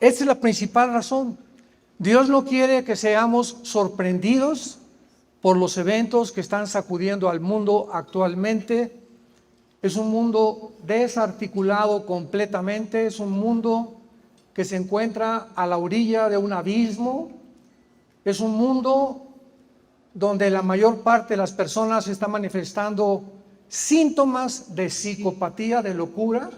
Esa es la principal razón. Dios no quiere que seamos sorprendidos por los eventos que están sacudiendo al mundo actualmente. Es un mundo desarticulado completamente, es un mundo que se encuentra a la orilla de un abismo, es un mundo donde la mayor parte de las personas están manifestando síntomas de psicopatía, de locura.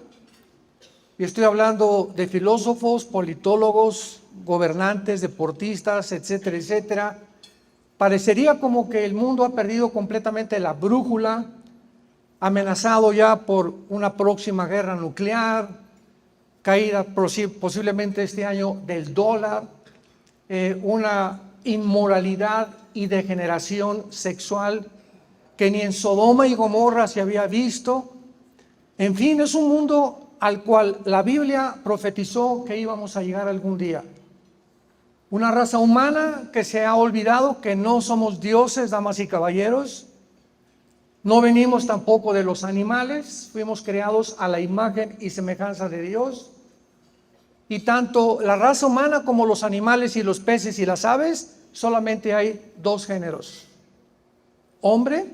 Y estoy hablando de filósofos, politólogos, gobernantes, deportistas, etcétera, etcétera. Parecería como que el mundo ha perdido completamente la brújula, amenazado ya por una próxima guerra nuclear, caída posiblemente este año del dólar, una inmoralidad y degeneración sexual que ni en Sodoma y Gomorra se había visto. En fin, es un mundo al cual la Biblia profetizó que íbamos a llegar algún día. Una raza humana que se ha olvidado que no somos dioses, damas y caballeros. No venimos tampoco de los animales, fuimos creados a la imagen y semejanza de Dios. Y tanto la raza humana como los animales y los peces y las aves, solamente hay dos géneros: hombre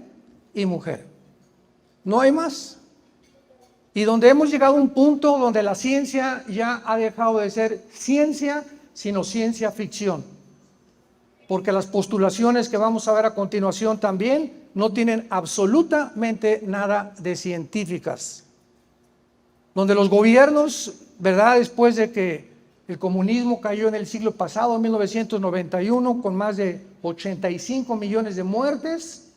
y mujer. No hay más. Y donde hemos llegado a un punto donde la ciencia ya ha dejado de ser ciencia, sino ciencia ficción. Porque las postulaciones que vamos a ver a continuación también no tienen absolutamente nada de científicas. Donde los gobiernos, ¿verdad?, después de que el comunismo cayó en el siglo pasado, en 1991, con más de 85 millones de muertes,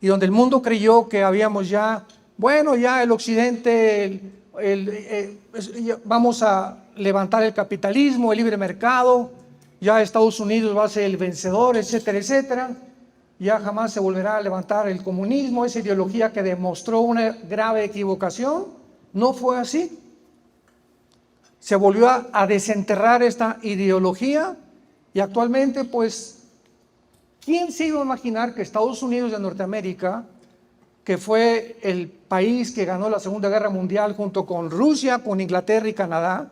y donde el mundo creyó que habíamos ya, bueno, ya el occidente, vamos a levantar el capitalismo, el libre mercado, ya Estados Unidos va a ser el vencedor, etcétera, etcétera. Ya jamás se volverá a levantar el comunismo, esa ideología que demostró una grave equivocación. No fue así. Se volvió a desenterrar esta ideología y actualmente, pues, ¿quién se iba a imaginar que Estados Unidos de Norteamérica, que fue el país que ganó la Segunda Guerra Mundial junto con Rusia, con Inglaterra y Canadá,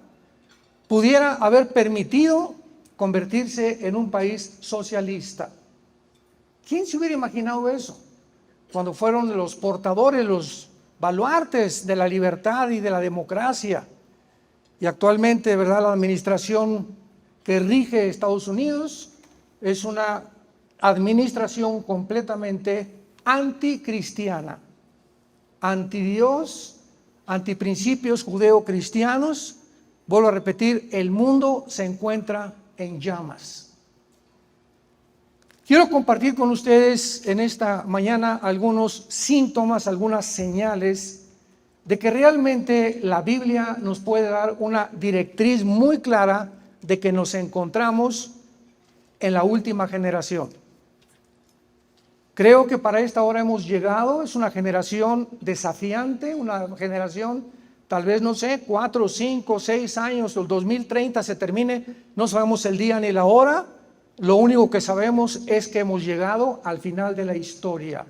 pudiera haber permitido convertirse en un país socialista? ¿Quién se hubiera imaginado eso? Cuando fueron los portadores, los baluartes de la libertad y de la democracia. Y actualmente, ¿verdad?, la administración que rige Estados Unidos es una administración completamente anticristiana, antidios, antiprincipios judeocristianos. Vuelvo a repetir, el mundo se encuentra en llamas. Quiero compartir con ustedes en esta mañana algunos síntomas, algunas señales de que realmente la Biblia nos puede dar una directriz muy clara de que nos encontramos en la última generación. Creo que para esta hora hemos llegado. Es una generación desafiante, una generación, tal vez, no sé, 4, 5, 6 años, el 2030 se termine, no sabemos el día ni la hora. Lo único que sabemos es que hemos llegado al final de la historia.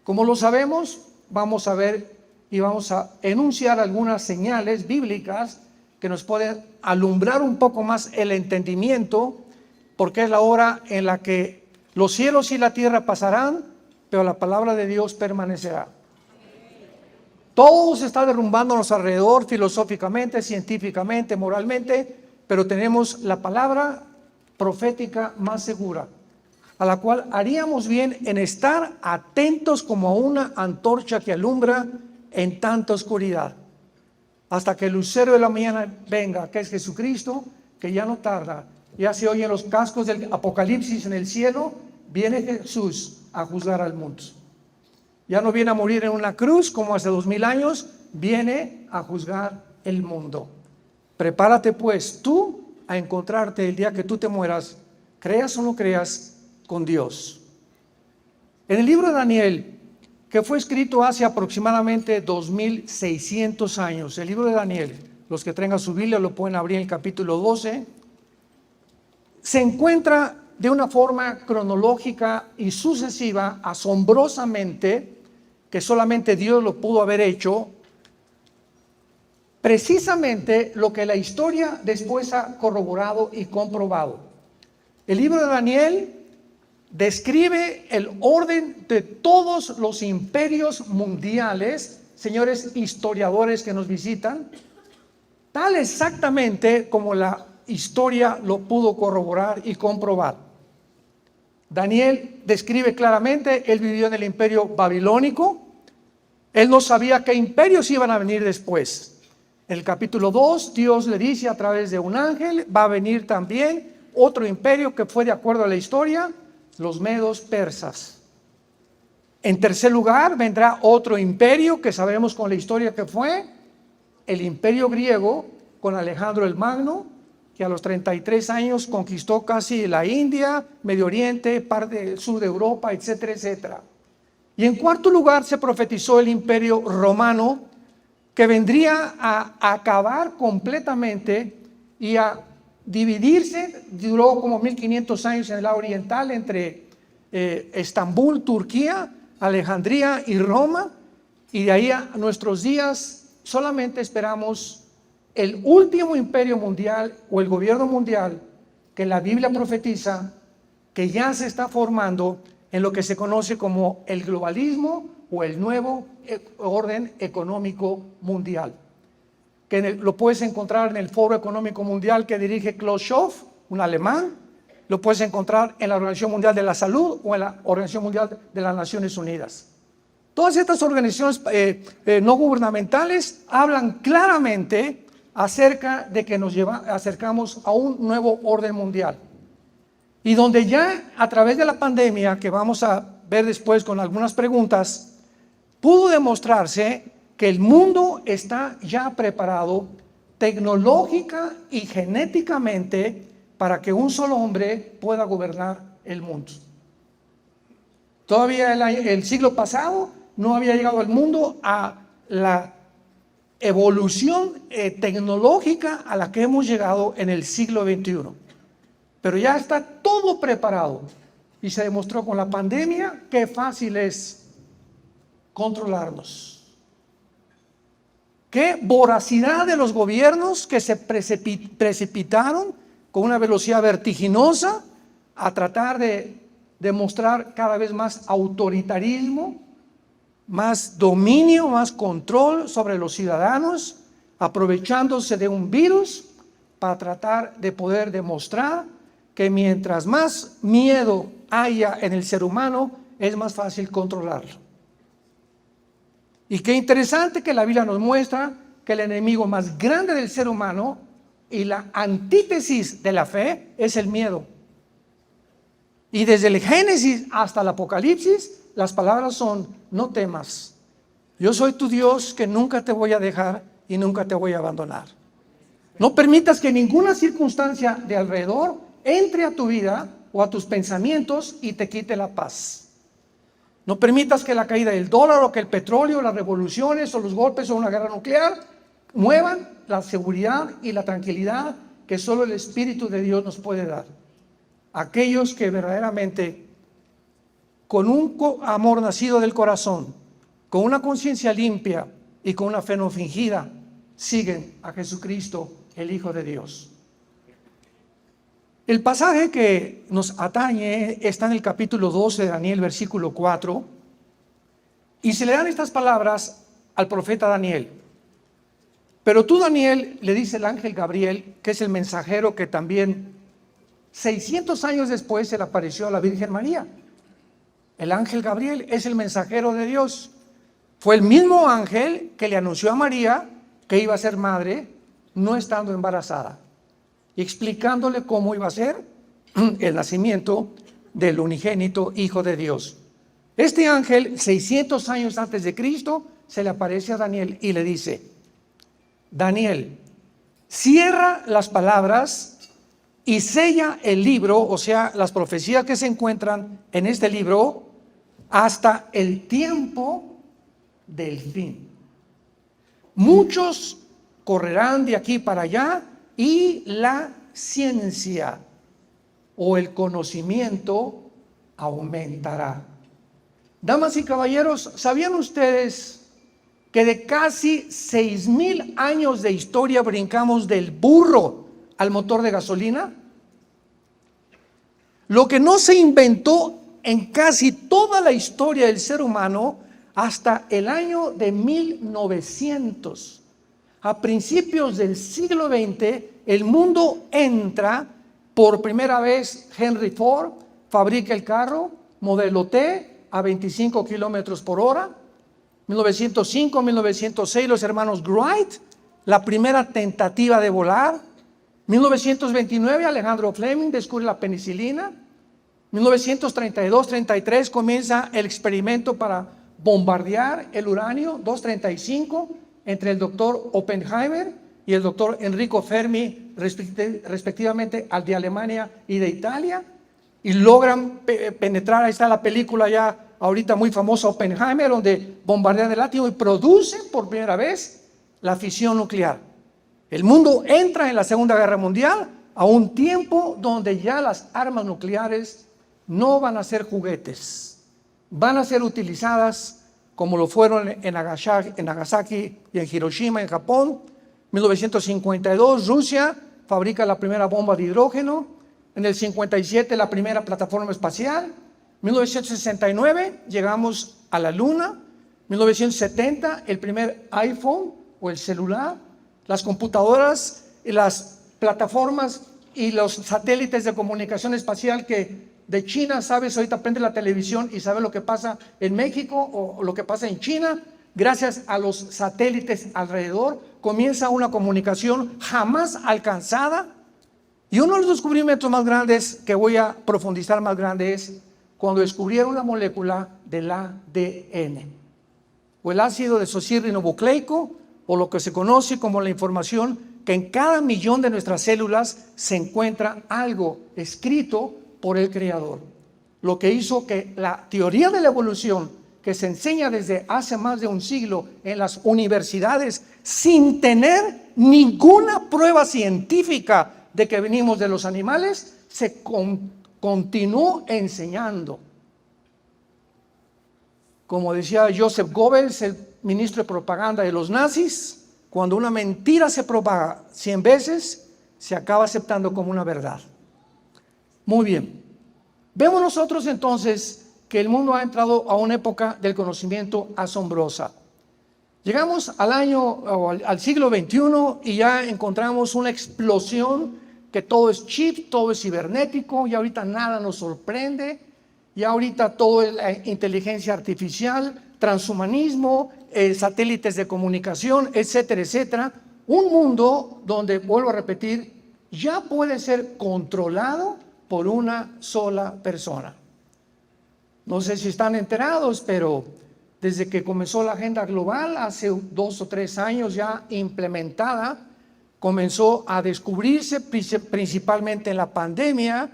Como lo sabemos, vamos a ver y vamos a enunciar algunas señales bíblicas que nos pueden alumbrar un poco más el entendimiento, porque es la hora en la que los cielos y la tierra pasarán, pero la palabra de Dios permanecerá. Todo se está derrumbando a nuestro alrededor, filosóficamente, científicamente, moralmente, pero tenemos la palabra profética más segura, a la cual haríamos bien en estar atentos como a una antorcha que alumbra en tanta oscuridad, hasta que el lucero de la mañana venga, que es Jesucristo, que ya no tarda. Ya se oyen los cascos del Apocalipsis en el cielo. Viene Jesús a juzgar al mundo. Ya no viene a morir en una cruz como hace 2000 años, viene a juzgar el mundo. Prepárate pues tú a encontrarte el día que tú te mueras, creas o no creas, con Dios. En el libro de Daniel, que fue escrito hace aproximadamente 2600 años, el libro de Daniel, los que tengan su Biblia lo pueden abrir en el capítulo 12, se encuentra de una forma cronológica y sucesiva, asombrosamente, que solamente Dios lo pudo haber hecho, precisamente lo que la historia después ha corroborado y comprobado. El libro de Daniel describe el orden de todos los imperios mundiales, señores historiadores que nos visitan, tal exactamente como la historia lo pudo corroborar y comprobar. Daniel describe claramente, él vivió en el imperio babilónico, él no sabía qué imperios iban a venir después. En el capítulo 2, Dios le dice a través de un ángel, va a venir también otro imperio que fue de acuerdo a la historia, los medos persas. En tercer lugar, vendrá otro imperio que sabemos con la historia que fue, el imperio griego con Alejandro el Magno, que a los 33 años conquistó casi la India, Medio Oriente, parte del sur de Europa, etcétera, etcétera. Y en cuarto lugar se profetizó el imperio romano, que vendría a acabar completamente y a dividirse, duró como 1500 años en el lado oriental entre Estambul, Turquía, Alejandría y Roma, y de ahí a nuestros días solamente esperamos el último imperio mundial o el gobierno mundial que la Biblia profetiza que ya se está formando en lo que se conoce como el globalismo o el nuevo orden económico mundial, que lo puedes encontrar en el Foro Económico Mundial que dirige Klaus Schwab, un alemán, lo puedes encontrar en la Organización Mundial de la Salud o en la Organización Mundial de las Naciones Unidas. Todas estas organizaciones no gubernamentales hablan claramente acerca de que nos acercamos a un nuevo orden mundial. Y donde ya a través de la pandemia, que vamos a ver después con algunas preguntas, pudo demostrarse que el mundo está ya preparado tecnológica y genéticamente para que un solo hombre pueda gobernar el mundo. Todavía el siglo pasado no había llegado el mundo a la evolución tecnológica a la que hemos llegado en el siglo XXI. Pero ya está todo preparado y se demostró con la pandemia qué fácil es controlarnos. Qué voracidad de los gobiernos que se precipitaron con una velocidad vertiginosa a tratar de demostrar cada vez más autoritarismo, más dominio, más control sobre los ciudadanos, aprovechándose de un virus para tratar de poder demostrar que mientras más miedo haya en el ser humano, es más fácil controlarlo. Y qué interesante que la Biblia nos muestra que el enemigo más grande del ser humano y la antítesis de la fe es el miedo. Y desde el Génesis hasta el Apocalipsis, las palabras son: no temas, yo soy tu Dios que nunca te voy a dejar y nunca te voy a abandonar. No permitas que ninguna circunstancia de alrededor entre a tu vida o a tus pensamientos y te quite la paz. No permitas que la caída del dólar o que el petróleo, las revoluciones o los golpes o una guerra nuclear muevan la seguridad y la tranquilidad que solo el Espíritu de Dios nos puede dar. Aquellos que verdaderamente, con un amor nacido del corazón, con una conciencia limpia y con una fe no fingida, siguen a Jesucristo, el Hijo de Dios. El pasaje que nos atañe está en el capítulo 12 de Daniel, versículo 4, y se le dan estas palabras al profeta Daniel. Pero tú, Daniel, le dice el ángel Gabriel, que es el mensajero que también 600 años después se le apareció a la Virgen María. El ángel Gabriel es el mensajero de Dios. Fue el mismo ángel que le anunció a María que iba a ser madre no estando embarazada, y explicándole cómo iba a ser el nacimiento del unigénito Hijo de Dios. Este ángel, 600 años antes de Cristo, se le aparece a Daniel y le dice: Daniel, cierra las palabras y sella el libro, o sea, las profecías que se encuentran en este libro, hasta el tiempo del fin. Muchos correrán de aquí para allá y la ciencia o el conocimiento aumentará. Damas y caballeros, ¿sabían ustedes que de casi 6,000 años de historia brincamos del burro al motor de gasolina? Lo que no se inventó en casi toda la historia del ser humano hasta el año de 1900. A principios del siglo XX, el mundo entra por primera vez. Henry Ford fabrica el carro modelo T a 25 kilómetros por hora. 1905, 1906, los hermanos Wright, la primera tentativa de volar. 1929, Alejandro Fleming descubre la penicilina. 1932-33 comienza el experimento para bombardear el uranio 235 entre el doctor Oppenheimer y el doctor Enrico Fermi, respectivamente, al de Alemania y de Italia, y logran penetrar. Ahí está la película ya ahorita muy famosa, Oppenheimer, donde bombardean el átomo y producen por primera vez la fisión nuclear. El mundo entra en la Segunda Guerra Mundial a un tiempo donde ya las armas nucleares no van a ser juguetes, van a ser utilizadas como lo fueron en Nagasaki y en Hiroshima, en Japón. 1952, Rusia fabrica la primera bomba de hidrógeno. En el 57, la primera plataforma espacial. 1969, llegamos a la Luna. 1970, el primer iPhone o el celular. Las computadoras y las plataformas y los satélites de comunicación espacial que de China, sabes, ahorita prende la televisión y sabes lo que pasa en México o lo que pasa en China. Gracias a los satélites alrededor comienza una comunicación jamás alcanzada. Y uno de los descubrimientos más grandes que voy a profundizar más grande es cuando descubrieron la molécula del ADN o el ácido desoxirribonucleico, o lo que se conoce como la información, que en cada millón de nuestras células se encuentra algo escrito por el Creador. Lo que hizo que la teoría de la evolución, que se enseña desde hace más de un siglo en las universidades, sin tener ninguna prueba científica de que venimos de los animales, se continuó enseñando. Como decía Joseph Goebbels, el ministro de propaganda de los nazis, cuando una mentira se propaga 100 veces, se acaba aceptando como una verdad. Muy bien. Vemos nosotros entonces que el mundo ha entrado a una época del conocimiento asombrosa. Llegamos al siglo XXI y ya encontramos una explosión, que todo es chip, todo es cibernético, y ahorita nada nos sorprende, y ahorita todo es la inteligencia artificial, transhumanismo, satélites de comunicación, etcétera, etcétera. Un mundo donde, vuelvo a repetir, ya puede ser controlado por una sola persona. No sé si están enterados, pero desde que comenzó la agenda global, hace 2 o 3 años ya implementada, comenzó a descubrirse principalmente en la pandemia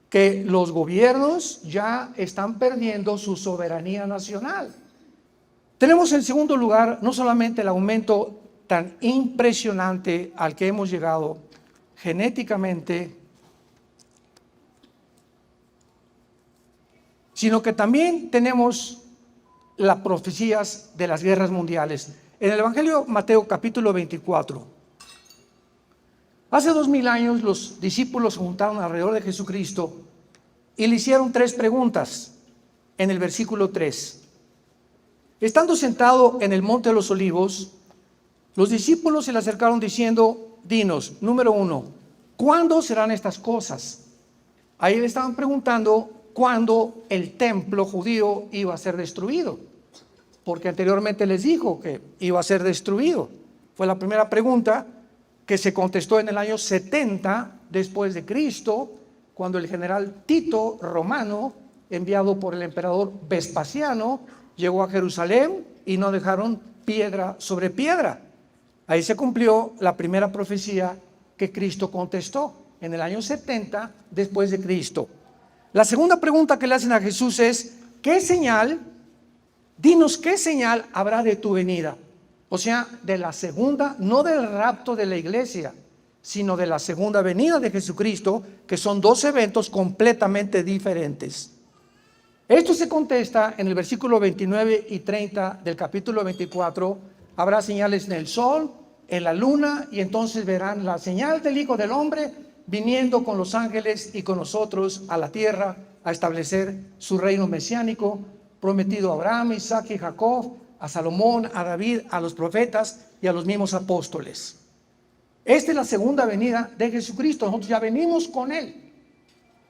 que los gobiernos ya están perdiendo su soberanía nacional. Tenemos en segundo lugar no solamente el aumento tan impresionante al que hemos llegado genéticamente, sino que también tenemos las profecías de las guerras mundiales. En el Evangelio Mateo capítulo 24, hace 2000 años los discípulos se juntaron alrededor de Jesucristo y le hicieron 3 preguntas en el versículo 3. Estando sentado en el monte de los olivos, los discípulos se le acercaron diciendo: dinos, número 1, ¿cuándo serán estas cosas? Ahí le estaban preguntando cuándo el templo judío iba a ser destruido, porque anteriormente les dijo que iba a ser destruido. Fue la primera pregunta que se contestó en el año 70 después de Cristo, cuando el general Tito romano, enviado por el emperador Vespasiano, llegó a Jerusalén y no dejaron piedra sobre piedra. Ahí se cumplió la primera profecía que Cristo contestó en el año 70 después de Cristo. La segunda pregunta que le hacen a Jesús es: ¿qué señal? Dinos qué señal habrá de tu venida. O sea, de la segunda, no del rapto de la iglesia, sino de la segunda venida de Jesucristo, que son 2 eventos completamente diferentes. Esto se contesta en el versículo 29 y 30 del capítulo 24, habrá señales en el sol, en la luna, y entonces verán la señal del Hijo del Hombre viniendo con los ángeles y con nosotros a la tierra a establecer su reino mesiánico prometido a Abraham, Isaac y Jacob, a Salomón, a David, a los profetas y a los mismos apóstoles. Esta es la segunda venida de Jesucristo. Nosotros ya venimos con Él.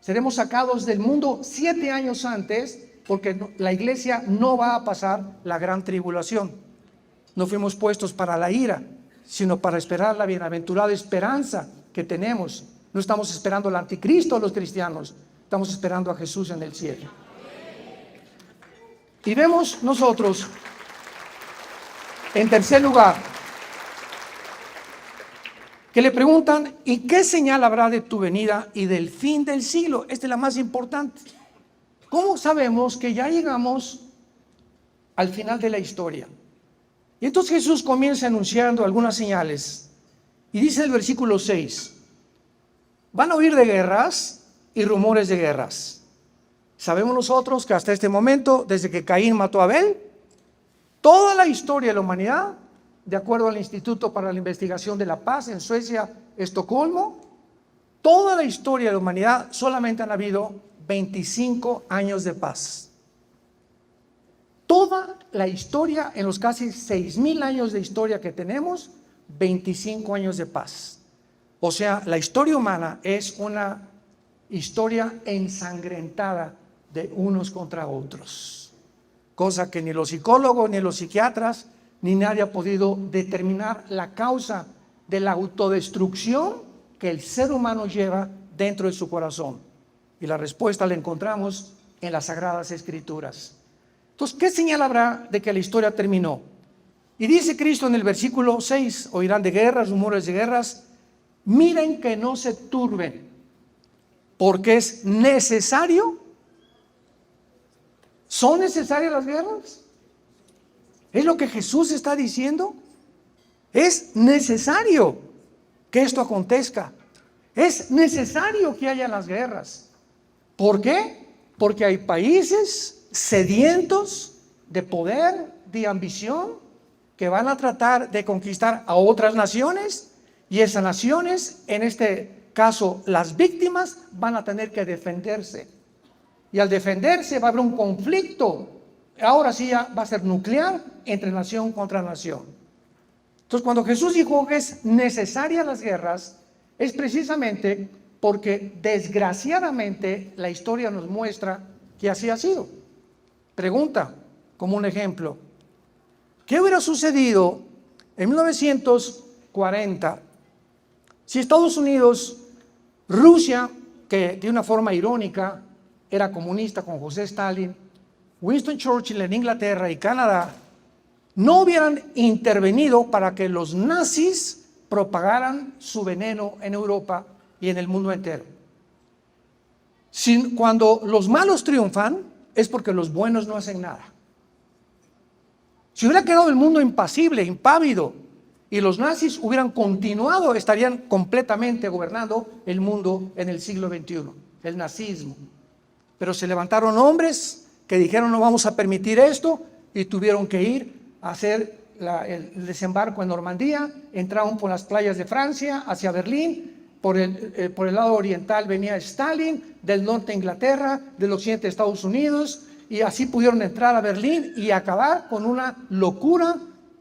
Seremos sacados del mundo 7 años antes, porque la iglesia no va a pasar la gran tribulación. No fuimos puestos para la ira, sino para esperar la bienaventurada esperanza que tenemos. No estamos esperando al anticristo los cristianos, estamos esperando a Jesús en el cielo. Y vemos nosotros, en tercer lugar, que le preguntan: ¿y qué señal habrá de tu venida y del fin del siglo? Esta es la más importante. ¿Cómo sabemos que ya llegamos al final de la historia? Y entonces Jesús comienza anunciando algunas señales. Y dice el versículo 6: van a oír de guerras y rumores de guerras. Sabemos nosotros que hasta este momento, desde que Caín mató a Abel, toda la historia de la humanidad, de acuerdo al Instituto para la Investigación de la Paz en Suecia, Estocolmo, toda la historia de la humanidad solamente han habido 25 años de paz. Toda la historia, en los casi 6,000 años de historia que tenemos, 25 años de paz. O sea, la historia humana es una historia ensangrentada de unos contra otros, cosa que ni los psicólogos, ni los psiquiatras, ni nadie ha podido determinar la causa de la autodestrucción que el ser humano lleva dentro de su corazón. Y la respuesta la encontramos en las Sagradas Escrituras. Entonces, ¿qué señal habrá de que la historia terminó? Y dice Cristo en el versículo 6, oirán de guerras, rumores de guerras. Miren que no se turben, porque es necesario. ¿Son necesarias las guerras? ¿Es lo que Jesús está diciendo? Es necesario que esto acontezca. Es necesario que haya las guerras. ¿Por qué? Porque hay países sedientos de poder, de ambición, que van a tratar de conquistar a otras naciones, y esas naciones, en este caso las víctimas, van a tener que defenderse. Y al defenderse va a haber un conflicto, ahora sí ya va a ser nuclear, entre nación contra nación. Entonces, cuando Jesús dijo que es necesaria las guerras, es precisamente porque desgraciadamente la historia nos muestra que así ha sido. Pregunta, como un ejemplo, ¿qué hubiera sucedido en 1940 si Estados Unidos, Rusia, que de una forma irónica era comunista con José Stalin, Winston Churchill en Inglaterra y Canadá, no hubieran intervenido para que los nazis propagaran su veneno en Europa y en el mundo entero? Cuando los malos triunfan, es porque los buenos no hacen nada. Si hubiera quedado el mundo impasible, impávido, y los nazis hubieran continuado, estarían completamente gobernando el mundo en el siglo XXI, el nazismo. Pero se levantaron hombres que dijeron: no vamos a permitir esto, y tuvieron que ir a hacer el desembarco en Normandía. Entraron por las playas de Francia hacia Berlín. Por el lado oriental venía Stalin, del norte Inglaterra, del occidente Estados Unidos, y así pudieron entrar a Berlín y acabar con una locura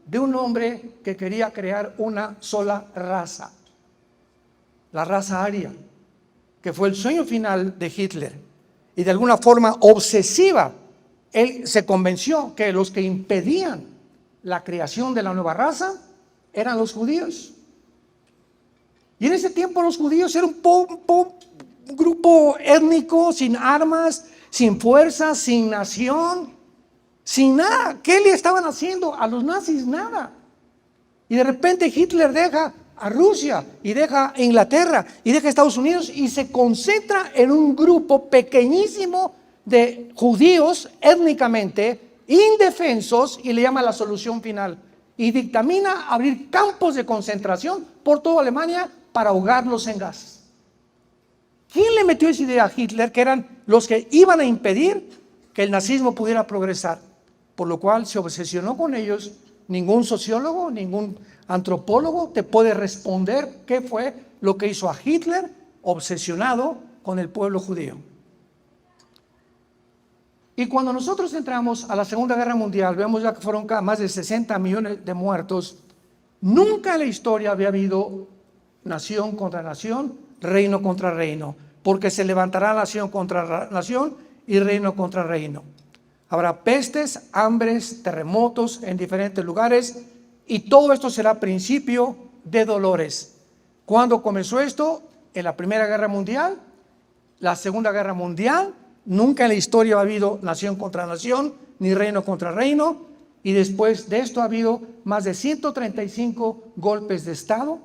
de un hombre que quería crear una sola raza, la raza aria, que fue el sueño final de Hitler. Y de alguna forma obsesiva, él se convenció que los que impedían la creación de la nueva raza eran los judíos. Y en ese tiempo los judíos eran un grupo étnico, sin armas, sin fuerza, sin nación, sin nada. ¿Qué le estaban haciendo a los nazis? Nada. Y de repente Hitler deja a Rusia y deja a Inglaterra y deja a Estados Unidos y se concentra en un grupo pequeñísimo de judíos étnicamente indefensos, y le llama la solución final, y dictamina abrir campos de concentración por toda Alemania para ahogarlos en gas. ¿Quién le metió esa idea a Hitler? Que eran los que iban a impedir que el nazismo pudiera progresar, por lo cual se obsesionó con ellos Ningún sociólogo, ningún antropólogo te puede responder qué fue lo que hizo a Hitler obsesionado con el pueblo judío. Y cuando nosotros entramos a la Segunda Guerra Mundial, vemos ya que fueron más de 60 millones de muertos. Nunca en la historia había habido nación contra nación, reino contra reino, porque se levantará nación contra nación y reino contra reino. Habrá pestes, hambres, terremotos en diferentes lugares, y todo esto será principio de dolores. ¿Cuándo comenzó esto? En la Primera Guerra Mundial, la Segunda Guerra Mundial. Nunca en la historia ha habido nación contra nación, ni reino contra reino, y después de esto ha habido más de 135 golpes de Estado.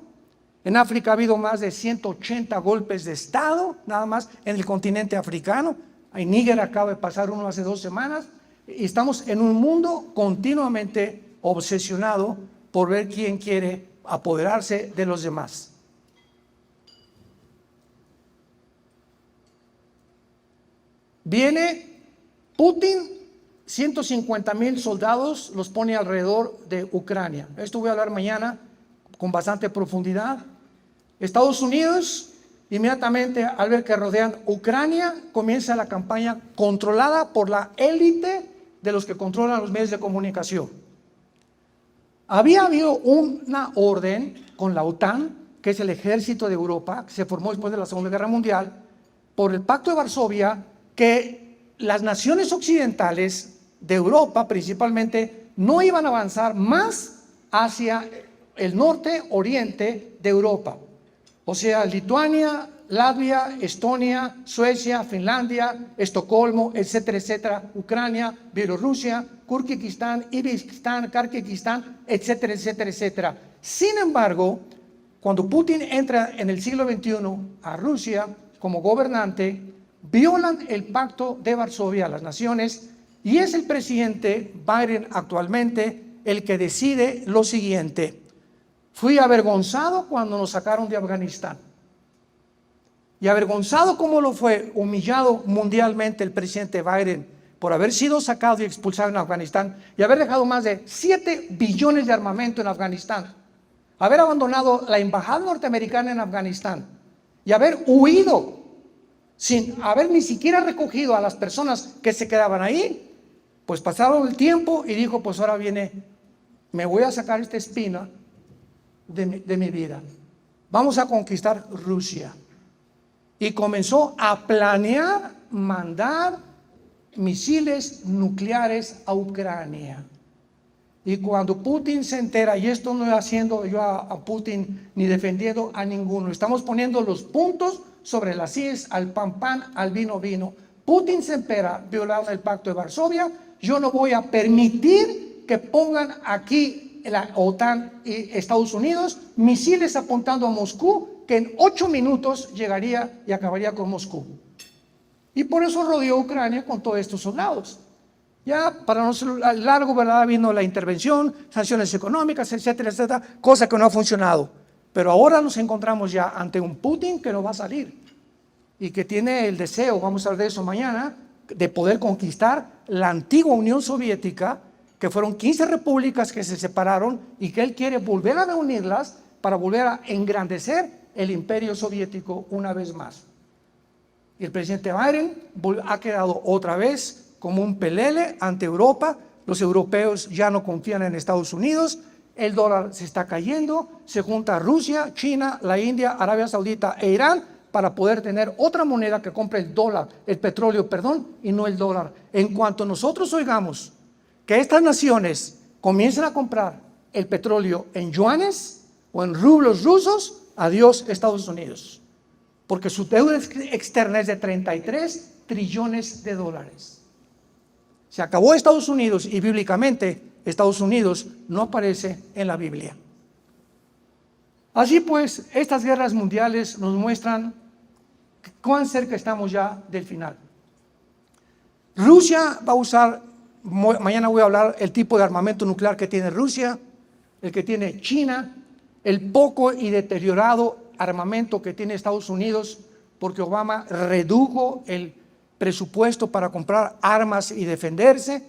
En África ha habido más de 180 golpes de Estado, nada más en el continente africano. En Níger acaba de pasar uno hace 2 semanas, y estamos en un mundo continuamente obsesionado por ver quién quiere apoderarse de los demás. Viene Putin, 150,000 soldados los pone alrededor de Ucrania. Esto voy a hablar mañana con bastante profundidad. Estados Unidos, inmediatamente al ver que rodean Ucrania, comienza la campaña controlada por la élite de los que controlan los medios de comunicación. Había habido una orden con la OTAN, que es el ejército de Europa, que se formó después de la Segunda Guerra Mundial, por el Pacto de Varsovia, que las naciones occidentales de Europa principalmente no iban a avanzar más hacia el norte, oriente de Europa. O sea, Lituania, Latvia, Estonia, Suecia, Finlandia, Estocolmo, etcétera, etcétera, Ucrania, Bielorrusia, Kirguistán, Uzbekistán, Kazajistán, etcétera, etcétera, etcétera. Sin embargo, cuando Putin entra en el siglo XXI a Rusia como gobernante, violan el Pacto de Varsovia, las naciones, y es el presidente Biden actualmente el que decide lo siguiente: fui avergonzado cuando nos sacaron de Afganistán. Y avergonzado como lo fue, humillado mundialmente el presidente Biden por haber sido sacado y expulsado en Afganistán y haber dejado más de 7 billones de armamento en Afganistán, haber abandonado la embajada norteamericana en Afganistán y haber huido sin haber ni siquiera recogido a las personas que se quedaban ahí. Pues pasaron el tiempo y dijo: pues ahora viene, me voy a sacar esta espina de mi vida. Vamos a conquistar Rusia. Y comenzó a planear mandar misiles nucleares a Ucrania. Y cuando Putin se entera, y esto no es haciendo yo a Putin ni defendiendo a ninguno, estamos poniendo los puntos sobre las IES, al pan pan, al vino vino. Putin se entera, violando el Pacto de Varsovia. Yo no voy a permitir que pongan aquí la OTAN y Estados Unidos misiles apuntando a Moscú, que en 8 minutos llegaría y acabaría con Moscú. Y por eso rodeó Ucrania con todos estos soldados. Ya para no ser largo, ¿verdad? Vino la intervención, sanciones económicas, etcétera, etcétera, cosa que no ha funcionado. Pero ahora nos encontramos ya ante un Putin que no va a salir y que tiene el deseo, vamos a hablar de eso mañana, de poder conquistar la antigua Unión Soviética, que fueron 15 repúblicas que se separaron y que él quiere volver a reunirlas para volver a engrandecer el imperio soviético una vez más. Y el presidente Biden ha quedado otra vez como un pelele ante Europa. Los europeos ya no confían en Estados Unidos, el dólar se está cayendo, se junta Rusia, China, la India, Arabia Saudita e Irán para poder tener otra moneda que compre el dólar, el petróleo, perdón, y no el dólar. En cuanto nosotros oigamos que estas naciones comiencen a comprar el petróleo en yuanes o en rublos rusos, adiós Estados Unidos, porque su deuda externa es de 33 trillones de dólares. Se acabó Estados Unidos y bíblicamente Estados Unidos no aparece en la Biblia. Así pues, estas guerras mundiales nos muestran cuán cerca estamos ya del final. Rusia va a usar, mañana voy a hablar el tipo de armamento nuclear que tiene Rusia, el que tiene China, el poco y deteriorado armamento que tiene Estados Unidos, porque Obama redujo el presupuesto para comprar armas y defenderse,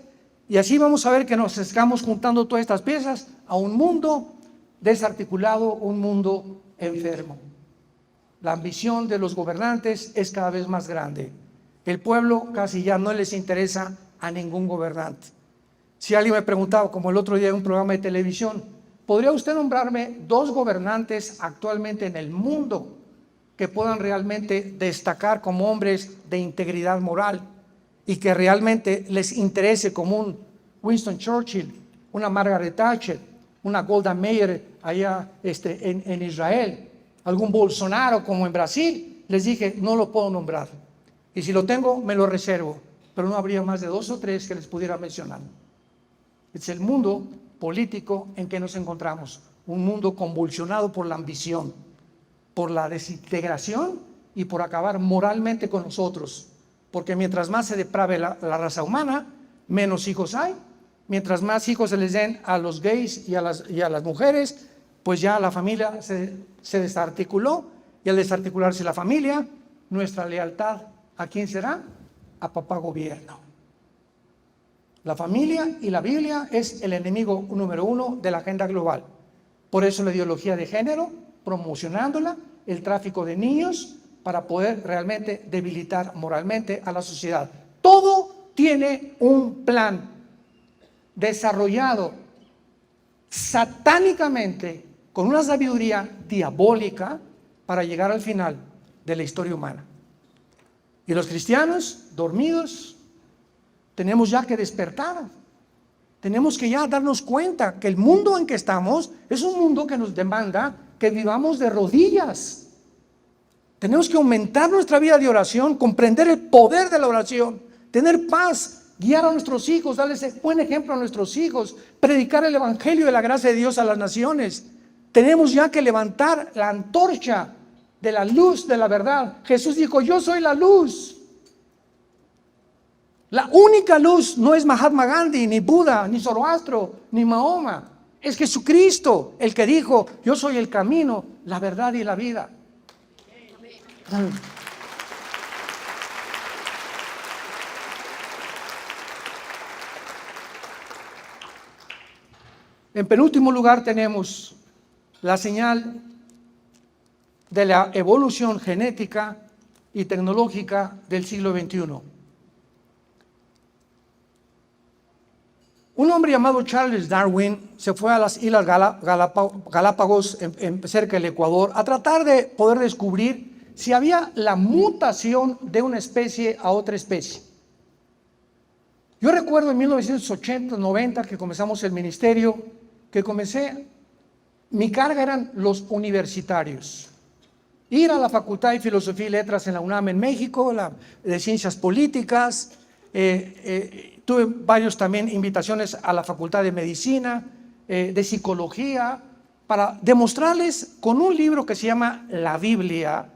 Y así vamos a ver que nos estamos juntando todas estas piezas a un mundo desarticulado, un mundo enfermo. La ambición de los gobernantes es cada vez más grande. El pueblo casi ya no les interesa a ningún gobernante. Si alguien me preguntaba, como el otro día en un programa de televisión, ¿podría usted nombrarme 2 gobernantes actualmente en el mundo que puedan realmente destacar como hombres de integridad moral y que realmente les interese, como un Winston Churchill, una Margaret Thatcher, una Golda Meir allá en Israel, algún Bolsonaro como en Brasil? Les dije, no lo puedo nombrar. Y si lo tengo, me lo reservo. Pero no habría más de 2 o 3 que les pudiera mencionar. Es el mundo político en que nos encontramos. Un mundo convulsionado por la ambición, por la desintegración y por acabar moralmente con nosotros. Porque mientras más se deprave la raza humana, menos hijos hay. Mientras más hijos se les den a los gays y a las mujeres, pues ya la familia se desarticuló. Y al desarticularse la familia, nuestra lealtad, ¿a quién será? A papá gobierno. La familia y la Biblia es el enemigo número 1 de la agenda global. Por eso la ideología de género, promocionándola, el tráfico de niños, para poder realmente debilitar moralmente a la sociedad. Todo tiene un plan desarrollado satánicamente con una sabiduría diabólica para llegar al final de la historia humana. Y los cristianos, dormidos, tenemos ya que despertar. Tenemos que ya darnos cuenta que el mundo en que estamos es un mundo que nos demanda que vivamos de rodillas. Tenemos que aumentar nuestra vida de oración, comprender el poder de la oración, tener paz, guiar a nuestros hijos, darles buen ejemplo a nuestros hijos, predicar el evangelio de la gracia de Dios a las naciones. Tenemos ya que levantar la antorcha de la luz de la verdad. Jesús dijo, yo soy la luz. La única luz no es Mahatma Gandhi, ni Buda, ni Zoroastro, ni Mahoma. Es Jesucristo el que dijo, yo soy el camino, la verdad y la vida. En penúltimo lugar tenemos la señal de la evolución genética y tecnológica del siglo XXI. Un hombre llamado Charles Darwin se fue a las Islas Galápagos, cerca del Ecuador, a tratar de poder descubrir si había la mutación de una especie a otra especie. Yo recuerdo en 1980-90 que comenzamos el ministerio, mi carga eran los universitarios. Ir a la Facultad de Filosofía y Letras en la UNAM en México, de Ciencias Políticas, tuve varios también invitaciones a la Facultad de Medicina, de Psicología, para demostrarles con un libro que se llama La Biblia,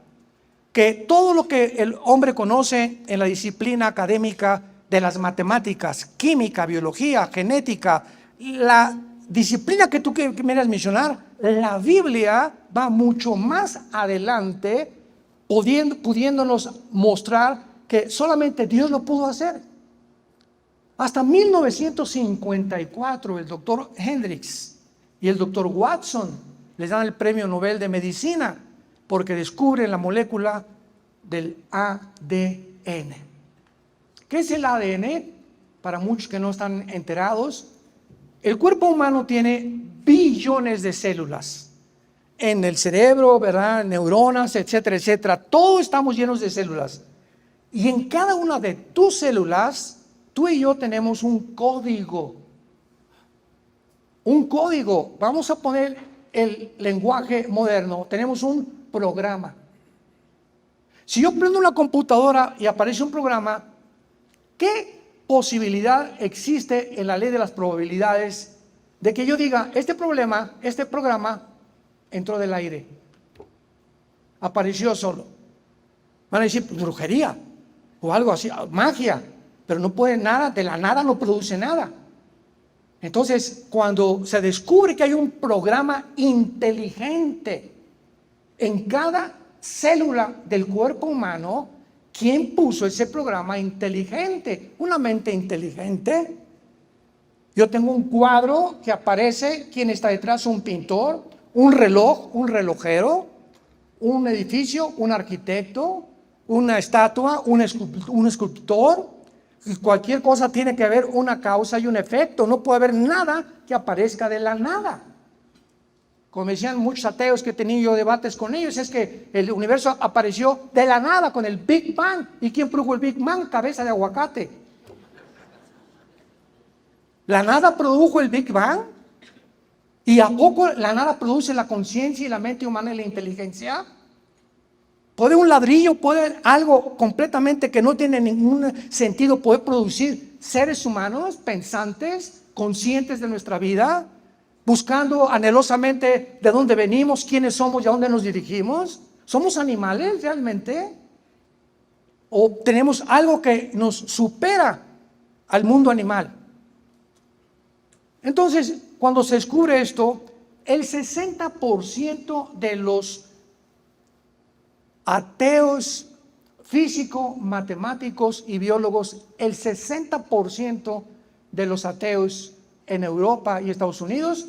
que todo lo que el hombre conoce en la disciplina académica de las matemáticas, química, biología, genética, la disciplina que tú quieras mencionar, la Biblia va mucho más adelante, pudiéndonos mostrar que solamente Dios lo pudo hacer. Hasta 1954 el doctor Hendricks y el doctor Watson les dan el premio Nobel de Medicina porque descubren la molécula del ADN. ¿Qué es el ADN? Para muchos que no están enterados, el cuerpo humano tiene billones de células. En el cerebro, ¿verdad? Neuronas, etcétera, etcétera. Todos estamos llenos de células. Y en cada una de tus células, tú y yo tenemos un código. Un código. Vamos a poner el lenguaje moderno. Tenemos un programa. Si yo prendo una computadora y aparece un programa, ¿qué posibilidad existe en la ley de las probabilidades de que yo diga, este programa entró del aire, apareció solo? Van a decir, brujería o algo así, magia, pero no puede nada, de la nada no produce nada. Entonces, cuando se descubre que hay un programa inteligente en cada célula del cuerpo humano, ¿quién puso ese programa inteligente? Una mente inteligente. Yo tengo un cuadro que aparece, ¿quién está detrás? Un pintor, un reloj, un relojero, un edificio, un arquitecto, una estatua, un escultor. Cualquier cosa tiene que haber una causa y un efecto. No puede haber nada que aparezca de la nada. Como me decían muchos ateos que he tenido yo debates con ellos, es que el universo apareció de la nada con el Big Bang. ¿Y quién produjo el Big Bang? Cabeza de aguacate. ¿La nada produjo el Big Bang? ¿Y a poco la nada produce la conciencia y la mente humana y la inteligencia? ¿Puede un ladrillo, puede algo completamente que no tiene ningún sentido, poder producir seres humanos pensantes, conscientes de nuestra vida, buscando anhelosamente de dónde venimos, quiénes somos y a dónde nos dirigimos? ¿Somos animales realmente? ¿O tenemos algo que nos supera al mundo animal? Entonces, cuando se descubre esto, el 60% de los ateos físicos, matemáticos y biólogos, el 60% de los ateos en Europa y Estados Unidos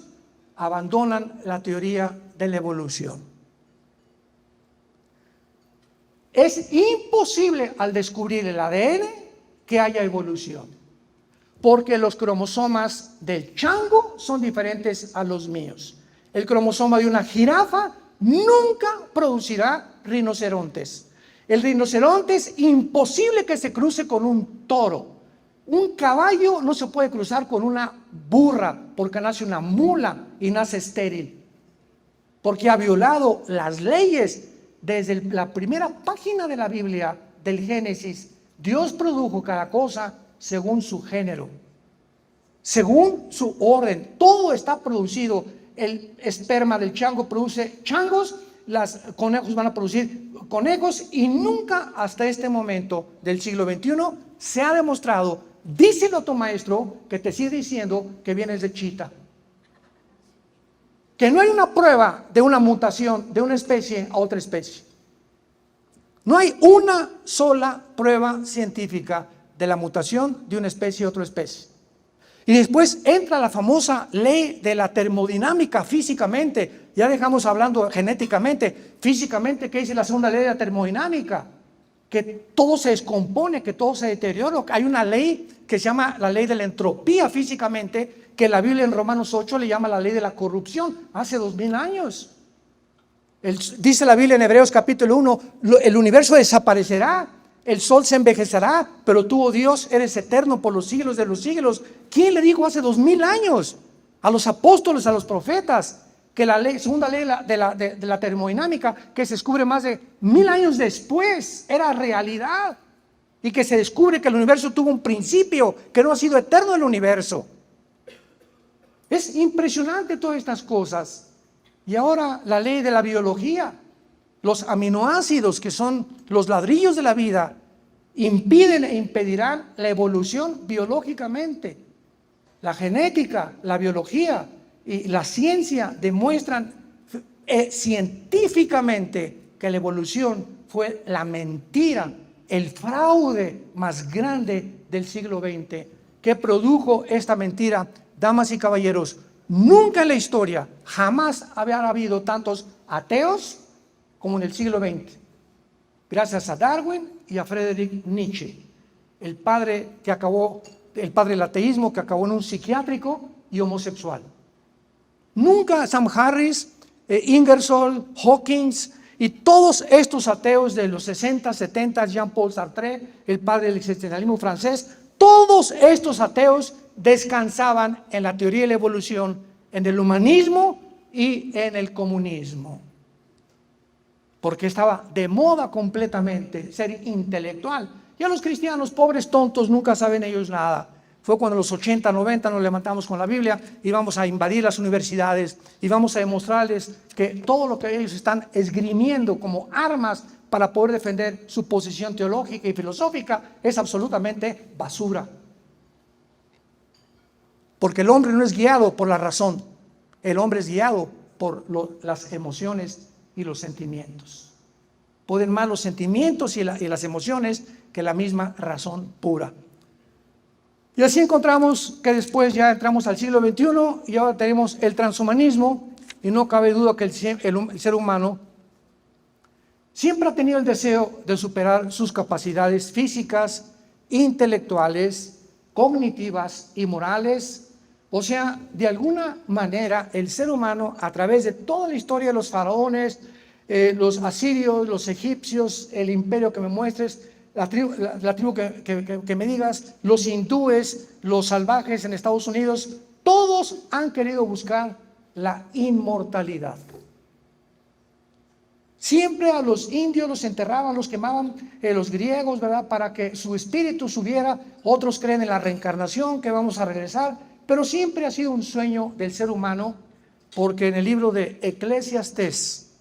abandonan la teoría de la evolución. Es imposible al descubrir el ADN que haya evolución, porque los cromosomas del chango son diferentes a los míos. El cromosoma de una jirafa nunca producirá rinocerontes. El rinoceronte es imposible que se cruce con un toro. Un caballo no se puede cruzar con una burra porque nace una mula y nace estéril, porque ha violado las leyes. Desde la primera página de la Biblia, del Génesis, Dios produjo cada cosa según su género, según su orden. Todo está producido. El esperma del chango produce changos, los conejos van a producir conejos, y nunca hasta este momento del siglo XXI se ha demostrado, díselo a tu maestro que te sigue diciendo que vienes de chita, que no hay una prueba de una mutación de una especie a otra especie. No hay una sola prueba científica de la mutación de una especie a otra especie. Y después entra la famosa ley de la termodinámica físicamente. Ya dejamos hablando genéticamente. Físicamente, ¿qué dice la segunda ley de la termodinámica? Que todo se descompone, que todo se deteriora. Hay una ley que se llama la ley de la entropía físicamente, que la Biblia en Romanos 8 le llama la ley de la corrupción, hace 2000 años. Dice la Biblia en Hebreos capítulo 1, el universo desaparecerá, el sol se envejecerá, pero tú, oh Dios, eres eterno por los siglos de los siglos. ¿Quién le dijo hace 2000 años a los apóstoles, a los profetas, que la ley, segunda ley de la termodinámica, que se descubre más de 1000 años después, era realidad? Y que se descubre que el universo tuvo un principio, que no ha sido eterno el universo. Es impresionante todas estas cosas. Y ahora la ley de la biología, los aminoácidos, que son los ladrillos de la vida, impiden e impedirán la evolución biológicamente. La genética, la biología y la ciencia demuestran científicamente que la evolución fue la mentira, el fraude más grande del siglo XX, que produjo esta mentira. Damas y caballeros, nunca en la historia, jamás había habido tantos ateos como en el siglo XX, gracias a Darwin y a Friedrich Nietzsche, el padre del ateísmo, que acabó en un psiquiátrico y homosexual. Nunca Sam Harris, Ingersoll, Hawkins y todos estos ateos de los 60, 70, Jean-Paul Sartre, el padre del existencialismo francés, todos estos ateos descansaban en la teoría de la evolución, en el humanismo y en el comunismo, porque estaba de moda completamente ser intelectual. Ya los cristianos, pobres tontos, nunca saben ellos nada. Fue cuando en los 80, 90 nos levantamos con la Biblia y vamos a invadir las universidades y vamos a demostrarles que todo lo que ellos están esgrimiendo como armas para poder defender su posición teológica y filosófica es absolutamente basura. Porque el hombre no es guiado por la razón, el hombre es guiado por las emociones y los sentimientos. Pueden más los sentimientos y las emociones que la misma razón pura. Y así encontramos que después ya entramos al siglo XXI y ahora tenemos el transhumanismo, y no cabe duda que el ser humano siempre ha tenido el deseo de superar sus capacidades físicas, intelectuales, cognitivas y morales. O sea, de alguna manera el ser humano, a través de toda la historia de los faraones, los asirios, los egipcios, el imperio que me muestres, la tribu que me digas, los hindúes, los salvajes en Estados Unidos, todos han querido buscar la inmortalidad. Siempre a los indios los enterraban, los quemaban, los griegos, ¿verdad? Para que su espíritu subiera. Otros creen en la reencarnación, que vamos a regresar, pero siempre ha sido un sueño del ser humano, porque en el libro de Eclesiastés,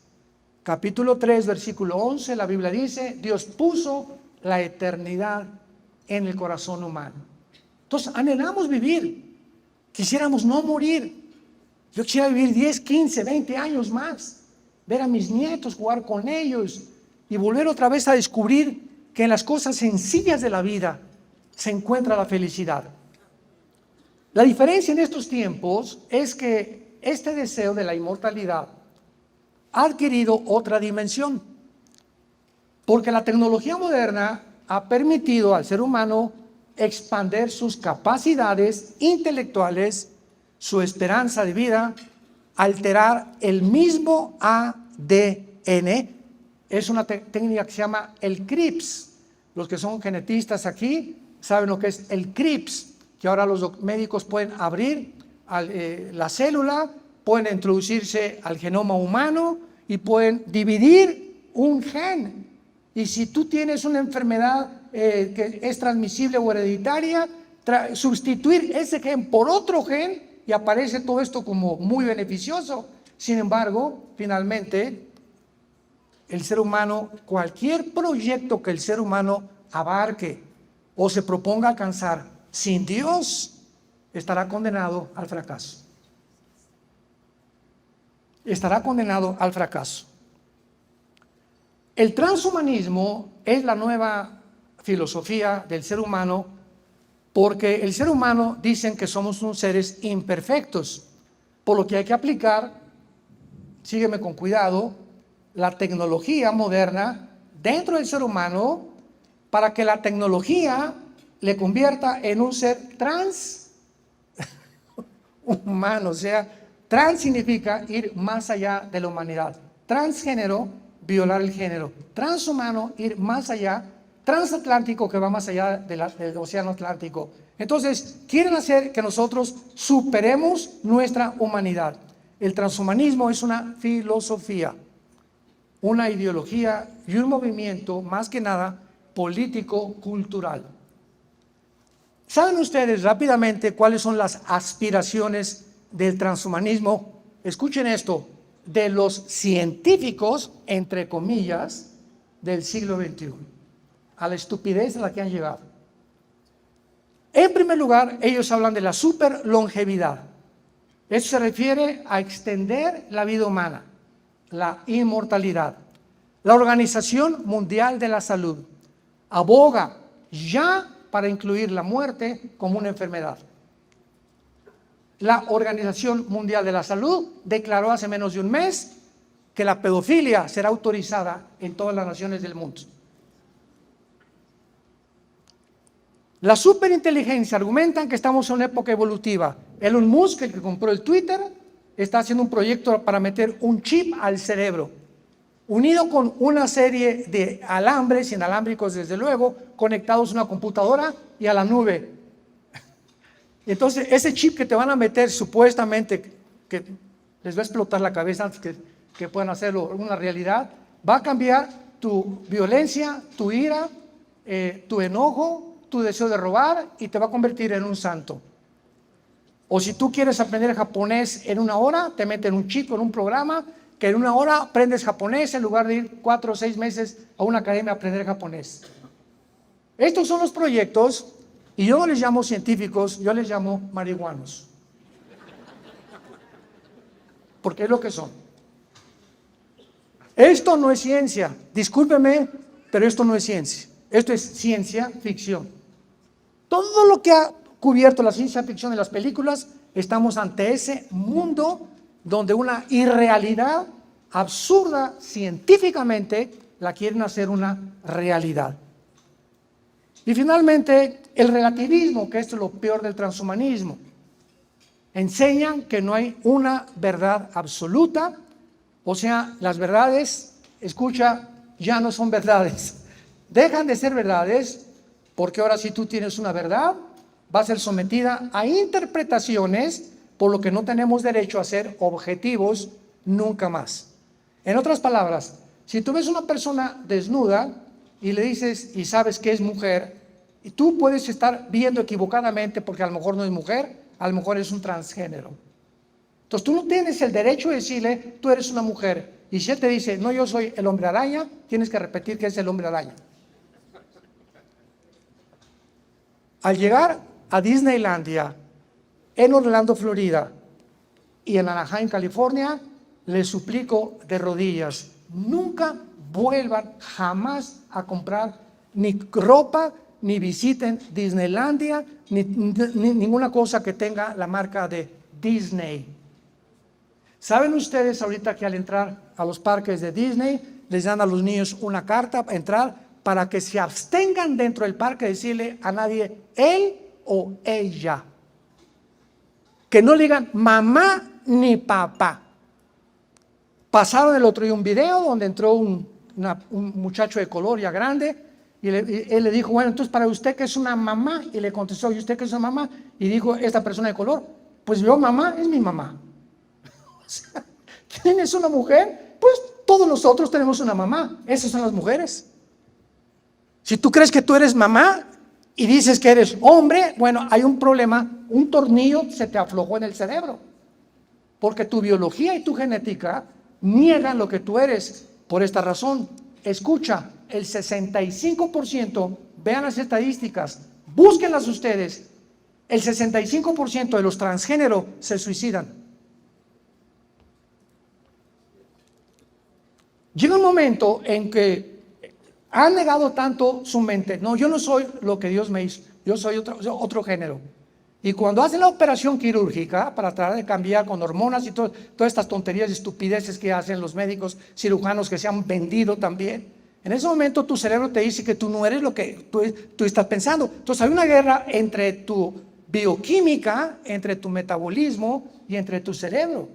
capítulo 3, versículo 11, la Biblia dice: Dios puso la eternidad en el corazón humano. Entonces anhelamos vivir, quisiéramos no morir. Yo quisiera vivir 10, 15, 20 años más, ver a mis nietos, jugar con ellos y volver otra vez a descubrir que en las cosas sencillas de la vida se encuentra la felicidad. La diferencia en estos tiempos es que este deseo de la inmortalidad ha adquirido otra dimensión, porque la tecnología moderna ha permitido al ser humano expandir sus capacidades intelectuales, su esperanza de vida, alterar el mismo ADN. Es una técnica que se llama el CRISPR. Los que son genetistas aquí saben lo que es el CRISPR, que ahora los médicos pueden abrir la célula, pueden introducirse al genoma humano y pueden dividir un gen. Y si tú tienes una enfermedad que es transmisible o hereditaria, sustituir ese gen por otro gen, y aparece todo esto como muy beneficioso. Sin embargo, finalmente, el ser humano, cualquier proyecto que el ser humano abarque o se proponga alcanzar sin Dios, estará condenado al fracaso. Estará condenado al fracaso. El transhumanismo es la nueva filosofía del ser humano, porque el ser humano dicen que somos unos seres imperfectos, por lo que hay que aplicar, sígueme con cuidado, la tecnología moderna dentro del ser humano para que la tecnología le convierta en un ser humano. O sea, trans significa ir más allá de la humanidad. Transgénero, violar el género. Transhumano, ir más allá. Transatlántico, que va más allá del océano Atlántico. Entonces, quieren hacer que nosotros superemos nuestra humanidad. El transhumanismo es una filosofía, una ideología y un movimiento, más que nada, político-cultural. ¿Saben ustedes rápidamente cuáles son las aspiraciones del transhumanismo? Escuchen esto, de los científicos, entre comillas, del siglo XXI. A la estupidez a la que han llegado. En primer lugar, ellos hablan de la superlongevidad. Eso se refiere a extender la vida humana, la inmortalidad. La Organización Mundial de la Salud aboga ya para incluir la muerte como una enfermedad. La Organización Mundial de la Salud declaró hace menos de un mes que la pedofilia será autorizada en todas las naciones del mundo. La superinteligencia argumentan que estamos en una época evolutiva. Elon Musk, el que compró el Twitter, está haciendo un proyecto para meter un chip al cerebro, unido con una serie de alambres inalámbricos, desde luego, conectados a una computadora y a la nube. Entonces, ese chip que te van a meter, supuestamente, que les va a explotar la cabeza antes que puedan hacerlo una realidad, va a cambiar tu violencia, tu ira, tu enojo, tu deseo de robar, y te va a convertir en un santo. O si tú quieres aprender japonés en 1 hora, te meten un chip en un programa que en 1 hora aprendes japonés en lugar de ir 4 o 6 meses a una academia a aprender japonés. Estos son los proyectos, y yo no les llamo científicos, yo les llamo marihuanos. Porque es lo que son. Esto no es ciencia, discúlpeme, pero esto no es ciencia. Esto es ciencia ficción. Todo lo que ha cubierto la ciencia ficción en las películas, estamos ante ese mundo donde una irrealidad absurda científicamente la quieren hacer una realidad. Y finalmente, el relativismo, que esto es lo peor del transhumanismo. Enseñan que no hay una verdad absoluta, o sea, las verdades, escucha, ya no son verdades. Dejan de ser verdades porque ahora si tú tienes una verdad, va a ser sometida a interpretaciones, por lo que no tenemos derecho a ser objetivos nunca más. En otras palabras, si tú ves una persona desnuda y le dices y sabes que es mujer, y tú puedes estar viendo equivocadamente porque a lo mejor no es mujer, a lo mejor es un transgénero. Entonces tú no tienes el derecho de decirle, tú eres una mujer. Y si él te dice, no, yo soy el hombre araña, tienes que repetir que es el hombre araña. Al llegar a Disneylandia, en Orlando, Florida, y en Anaheim, California, les suplico de rodillas, nunca vuelvan jamás a comprar ni ropa, ni visiten Disneylandia, ni ninguna cosa que tenga la marca de Disney. ¿Saben ustedes ahorita que al entrar a los parques de Disney, les dan a los niños una carta para entrar para que se abstengan dentro del parque de decirle a nadie él o ella? Que no le digan mamá ni papá. Pasaron el otro día un video donde entró un muchacho de color ya grande y él le dijo, bueno, entonces para usted que es una mamá, y le contestó, ¿y usted que es una mamá? Y dijo esta persona de color, pues yo mamá es mi mamá. O sea, ¿quién es una mujer? Pues todos nosotros tenemos una mamá, esas son las mujeres. Si tú crees que tú eres mamá y dices que eres hombre, bueno, hay un problema, un tornillo se te aflojó en el cerebro, porque tu biología y tu genética niegan lo que tú eres. Por esta razón, escucha, el 65%, vean las estadísticas, búsquenlas ustedes, el 65% de los transgénero se suicidan. Llega un momento en que han negado tanto su mente, no, yo no soy lo que Dios me hizo, yo soy otro género. Y cuando hacen la operación quirúrgica para tratar de cambiar con hormonas y todas estas tonterías y estupideces que hacen los médicos cirujanos que se han vendido también, en ese momento tu cerebro te dice que tú no eres lo que tú estás pensando. Entonces hay una guerra entre tu bioquímica, entre tu metabolismo y entre tu cerebro.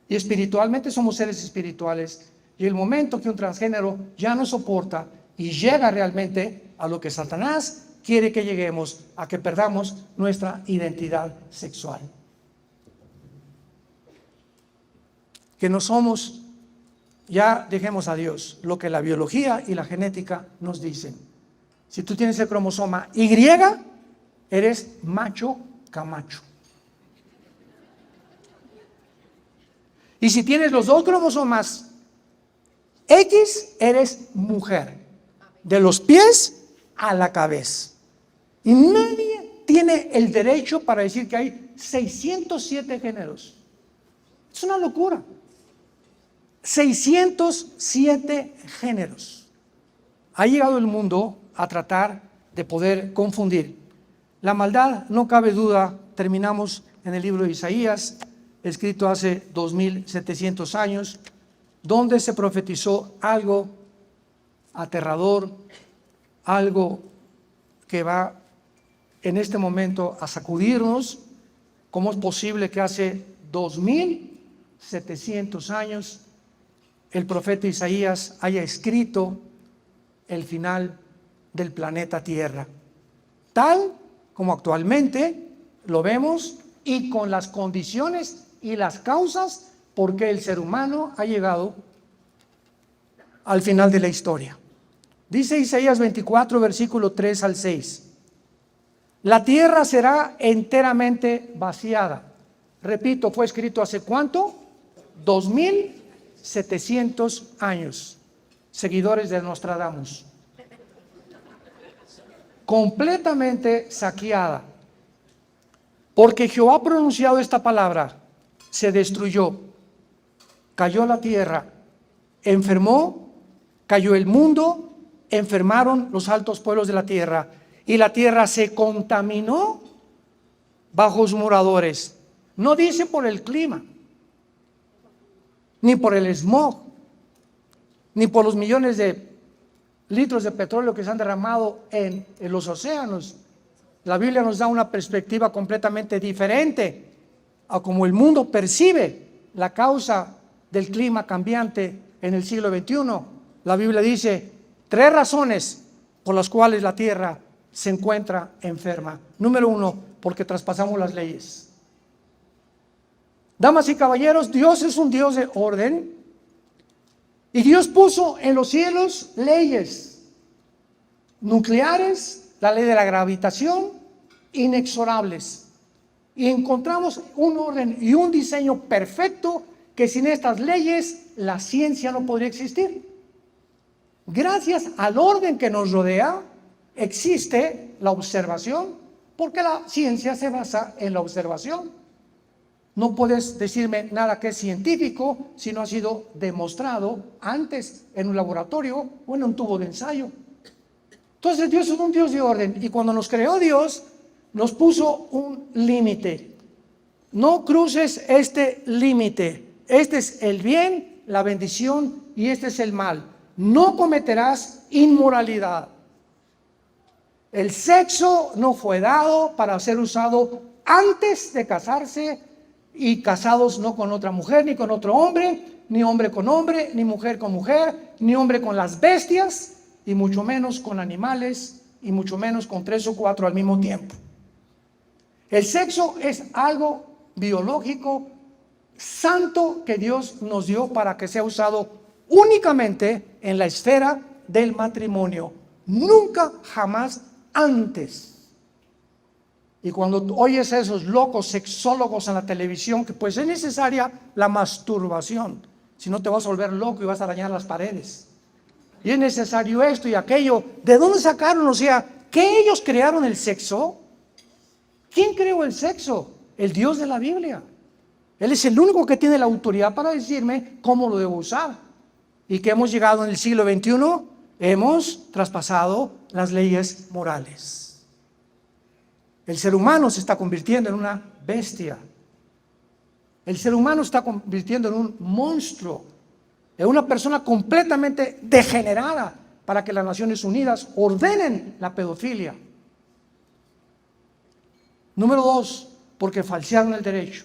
Y espiritualmente somos seres espirituales. Y el momento que un transgénero ya no soporta y llega realmente a lo que Satanás quiere que lleguemos, a que perdamos nuestra identidad sexual. Que no somos, ya dejemos a Dios, lo que la biología y la genética nos dicen. Si tú tienes el cromosoma Y, eres macho camacho. Y si tienes los dos cromosomas X, eres mujer. De los pies a la cabeza. Y nadie tiene el derecho para decir que hay 607 géneros. Es una locura. 607 géneros. Ha llegado el mundo a tratar de poder confundir. La maldad, no cabe duda, terminamos en el libro de Isaías, escrito hace 2700 años, donde se profetizó algo aterrador, algo que va en este momento a sacudirnos. ¿Cómo es posible que hace 2700 años el profeta Isaías haya escrito el final del planeta Tierra, tal como actualmente lo vemos y con las condiciones y las causas por qué el ser humano ha llegado al final de la historia? Dice Isaías 24, versículo 3 al 6. La tierra será enteramente vaciada. Repito, fue escrito ¿hace cuánto? 2700 años. Seguidores de Nostradamus. Completamente saqueada. Porque Jehová ha pronunciado esta palabra. Se destruyó. Cayó la tierra. Enfermó. Cayó el mundo. Enfermaron los altos pueblos de la tierra. Y la tierra se contaminó bajos moradores. No dice por el clima, ni por el smog, ni por los millones de litros de petróleo que se han derramado en los océanos. La Biblia nos da una perspectiva completamente diferente a cómo el mundo percibe la causa del clima cambiante en el siglo XXI. La Biblia dice 3 razones por las cuales la tierra se encuentra enferma. Número 1, porque traspasamos las leyes. Damas y caballeros, Dios es un Dios de orden y Dios puso en los cielos leyes nucleares, la ley de la gravitación, inexorables. Y encontramos un orden y un diseño perfecto que sin estas leyes la ciencia no podría existir. Gracias al orden que nos rodea existe la observación, porque la ciencia se basa en la observación. No puedes decirme nada que es científico si no ha sido demostrado antes en un laboratorio o en un tubo de ensayo. Entonces Dios es un Dios de orden, y cuando nos creó Dios nos puso un límite. No cruces este límite. Este es el bien, la bendición, y este es el mal. No cometerás inmoralidad. El sexo no fue dado para ser usado antes de casarse, y casados no con otra mujer ni con otro hombre, ni hombre con hombre, ni mujer con mujer, ni hombre con las bestias, y mucho menos con animales, y mucho menos con 3 o 4 al mismo tiempo. El sexo es algo biológico santo que Dios nos dio para que sea usado únicamente en la esfera del matrimonio, nunca jamás antes. Y cuando oyes a esos locos sexólogos en la televisión, que pues es necesaria la masturbación, si no te vas a volver loco y vas a dañar las paredes, y es necesario esto y aquello. ¿De dónde sacaron? O sea, ¿que ellos crearon el sexo? ¿Quién creó el sexo? El Dios de la Biblia. Él es el único que tiene la autoridad para decirme cómo lo debo usar. Y que hemos llegado en el siglo XXI, hemos traspasado las leyes morales. El ser humano se está convirtiendo en una bestia. El ser humano se está convirtiendo en un monstruo, en una persona completamente degenerada, para que las Naciones Unidas ordenen la pedofilia. Número 2, porque falsearon el derecho.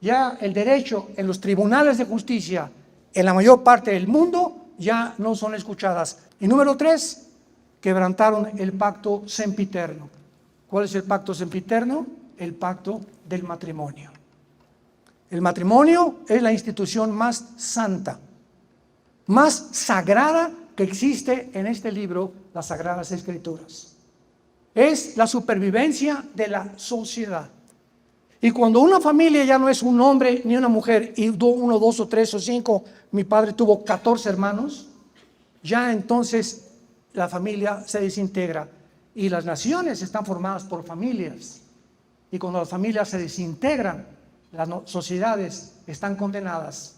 Ya el derecho en los tribunales de justicia en la mayor parte del mundo ya no son escuchadas. Y número 3, quebrantaron el pacto sempiterno. ¿Cuál es el pacto sempiterno? El pacto del matrimonio. El matrimonio es la institución más santa, más sagrada que existe en este libro, las Sagradas Escrituras. Es la supervivencia de la sociedad. Y cuando una familia ya no es un hombre ni una mujer, y 1, 2 o 3 o 5, mi padre tuvo 14 hermanos, ya entonces la familia se desintegra. Y las naciones están formadas por familias. Y cuando las familias se desintegran, las sociedades están condenadas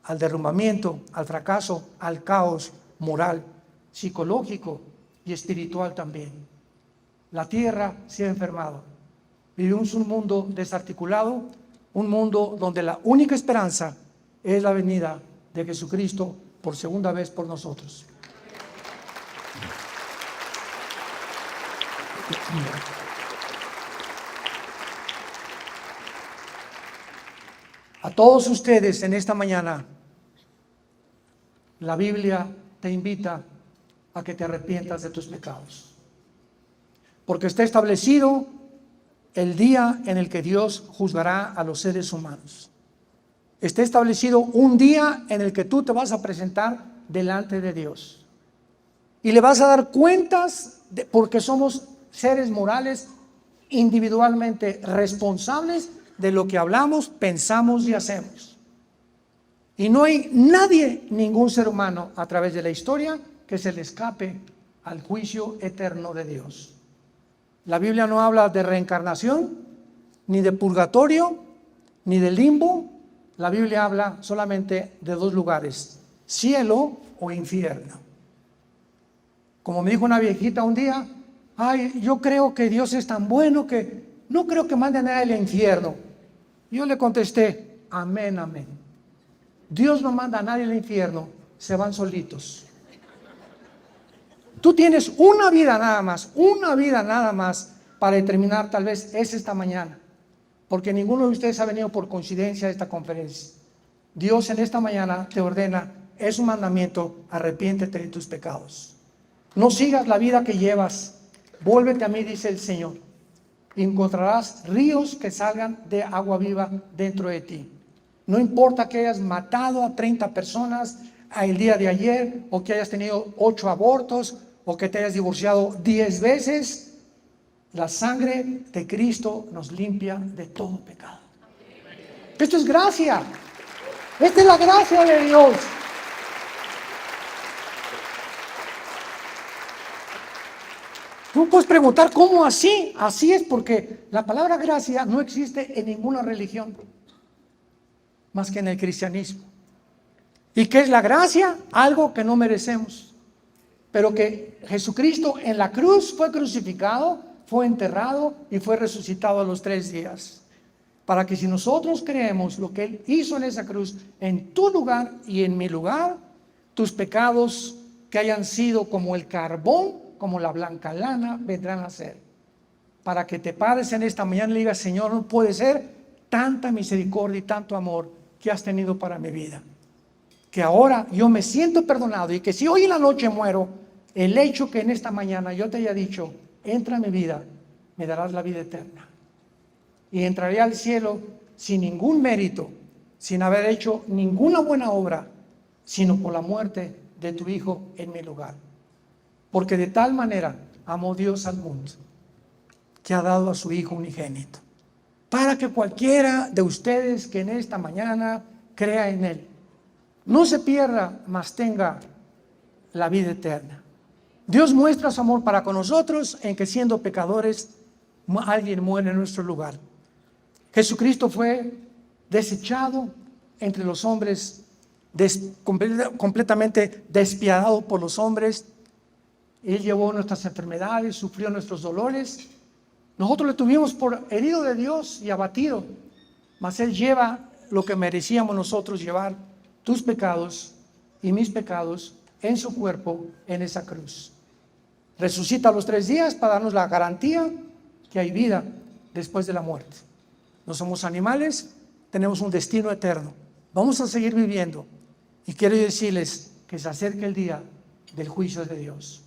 al derrumbamiento, al fracaso, al caos moral, psicológico y espiritual también. La tierra se ha enfermado. Vivimos un mundo desarticulado, un mundo donde la única esperanza es la venida de Jesucristo por segunda vez por nosotros. A todos ustedes en esta mañana, la Biblia te invita a que te arrepientas de tus pecados, porque está establecido el día en el que Dios juzgará a los seres humanos. Está establecido un día en el que tú te vas a presentar delante de Dios y le vas a dar cuentas porque somos seres morales individualmente responsables de lo que hablamos, pensamos y hacemos. Y no hay nadie, ningún ser humano a través de la historia que se le escape al juicio eterno de Dios. La Biblia no habla de reencarnación, ni de purgatorio, ni de limbo. La Biblia habla solamente de 2 lugares, cielo o infierno. Como me dijo una viejita un día, ay, yo creo que Dios es tan bueno que no creo que mande a nadie al infierno. Yo le contesté, amén, amén. Dios no manda a nadie al infierno, se van solitos. Tú tienes una vida nada más para determinar, tal vez es esta mañana, porque ninguno de ustedes ha venido por coincidencia a esta conferencia. Dios en esta mañana te ordena, es un mandamiento, arrepiéntete de tus pecados. No sigas la vida que llevas, vuélvete a mí, dice el Señor, y encontrarás ríos que salgan de agua viva dentro de ti. No importa que hayas matado a 30 personas el día de ayer, o que hayas tenido 8 abortos, o que te hayas divorciado 10 veces, la sangre de Cristo nos limpia de todo pecado. Esto es gracia. Esta es la gracia de Dios. Tú puedes preguntar, ¿cómo así? Así es porque la palabra gracia no existe en ninguna religión, más que en el cristianismo. ¿Y qué es la gracia? Algo que no merecemos, pero que Jesucristo en la cruz fue crucificado, fue enterrado y fue resucitado a los 3 días. Para que si nosotros creemos lo que Él hizo en esa cruz, en tu lugar y en mi lugar, tus pecados que hayan sido como el carbón, como la blanca lana, vendrán a ser. Para que te pares en esta mañana y le digas, Señor, no puede ser tanta misericordia y tanto amor que has tenido para mi vida. Que ahora yo me siento perdonado y que si hoy en la noche muero, el hecho que en esta mañana yo te haya dicho, entra a mi vida, me darás la vida eterna. Y entraré al cielo sin ningún mérito, sin haber hecho ninguna buena obra, sino por la muerte de tu Hijo en mi lugar. Porque de tal manera amó Dios al mundo, que ha dado a su Hijo unigénito, para que cualquiera de ustedes que en esta mañana crea en Él, no se pierda, mas tenga la vida eterna. Dios muestra su amor para con nosotros en que siendo pecadores, alguien muere en nuestro lugar. Jesucristo fue desechado entre los hombres, completamente despiadado por los hombres. Él llevó nuestras enfermedades, sufrió nuestros dolores. Nosotros le tuvimos por herido de Dios y abatido, mas Él lleva lo que merecíamos nosotros llevar, tus pecados y mis pecados, en su cuerpo, en esa cruz. Resucita a los 3 días para darnos la garantía que hay vida después de la muerte. No somos animales, tenemos un destino eterno. Vamos a seguir viviendo. Y quiero decirles que se acerca el día del juicio de Dios.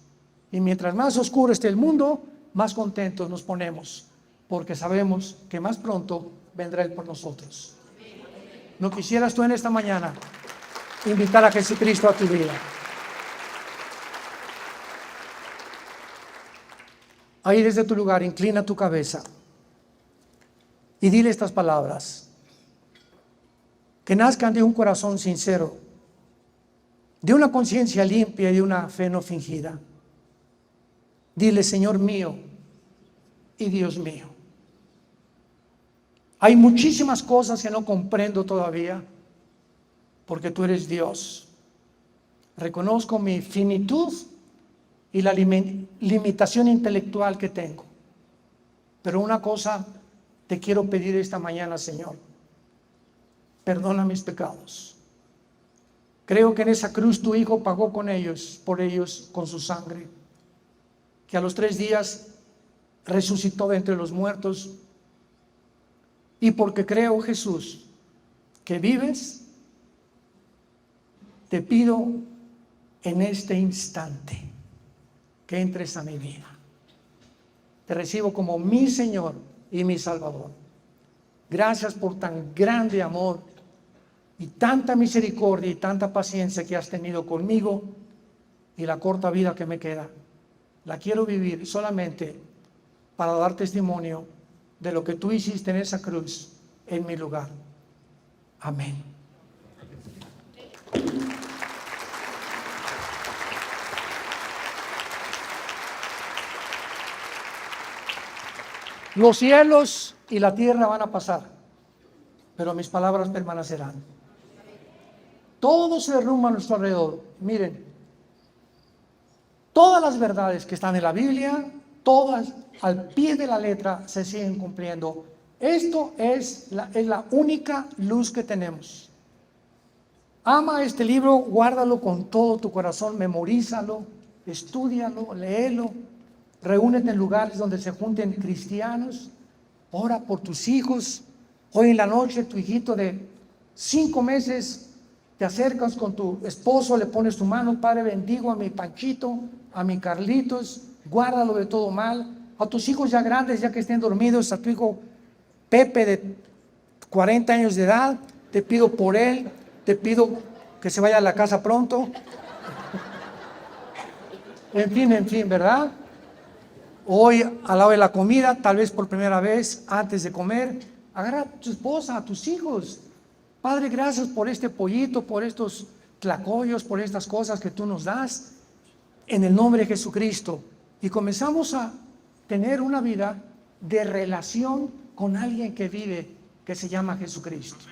Y mientras más oscuro esté el mundo, más contentos nos ponemos, porque sabemos que más pronto vendrá Él por nosotros. ¿No quisieras tú en esta mañana invitar a Jesucristo a tu vida? Ahí desde tu lugar, inclina tu cabeza y dile estas palabras, que nazcan de un corazón sincero, de una conciencia limpia y de una fe no fingida. Dile, Señor mío y Dios mío, hay muchísimas cosas que no comprendo todavía, porque tú eres Dios. Reconozco mi finitud y la limitación intelectual que tengo. Pero una cosa te quiero pedir esta mañana, Señor. Perdona mis pecados. Creo que en esa cruz tu Hijo pagó por ellos, con su sangre. Que a los 3 días resucitó de entre los muertos. Y porque creo, Jesús, que vives, te pido en este instante que entres a mi vida. Te recibo como mi Señor y mi Salvador. Gracias por tan grande amor y tanta misericordia y tanta paciencia que has tenido conmigo, y la corta vida que me queda la quiero vivir solamente para dar testimonio de lo que tú hiciste en esa cruz en mi lugar. Amén. Los cielos y la tierra van a pasar, pero mis palabras permanecerán. Todo se derrumba a nuestro alrededor. Miren, todas las verdades que están en la Biblia, todas al pie de la letra se siguen cumpliendo. Esto es la única luz que tenemos. Ama este libro, guárdalo con todo tu corazón, memorízalo, estúdialo, léelo, reúnete en lugares donde se junten cristianos, ora por tus hijos. Hoy en la noche tu hijito de 5 meses, te acercas con tu esposo, le pones tu mano: Padre, bendigo a mi Panchito, a mi Carlitos, guárdalo de todo mal. A tus hijos ya grandes, ya que estén dormidos, a tu hijo Pepe de 40 años de edad, te pido por él, te pido que se vaya a la casa pronto. En fin, ¿verdad? Hoy, al lado de la comida, tal vez por primera vez, antes de comer, agarra a tu esposa, a tus hijos. Padre, gracias por este pollito, por estos tlacoyos, por estas cosas que tú nos das, en el nombre de Jesucristo. Y comenzamos a tener una vida de relación con alguien que vive, que se llama Jesucristo.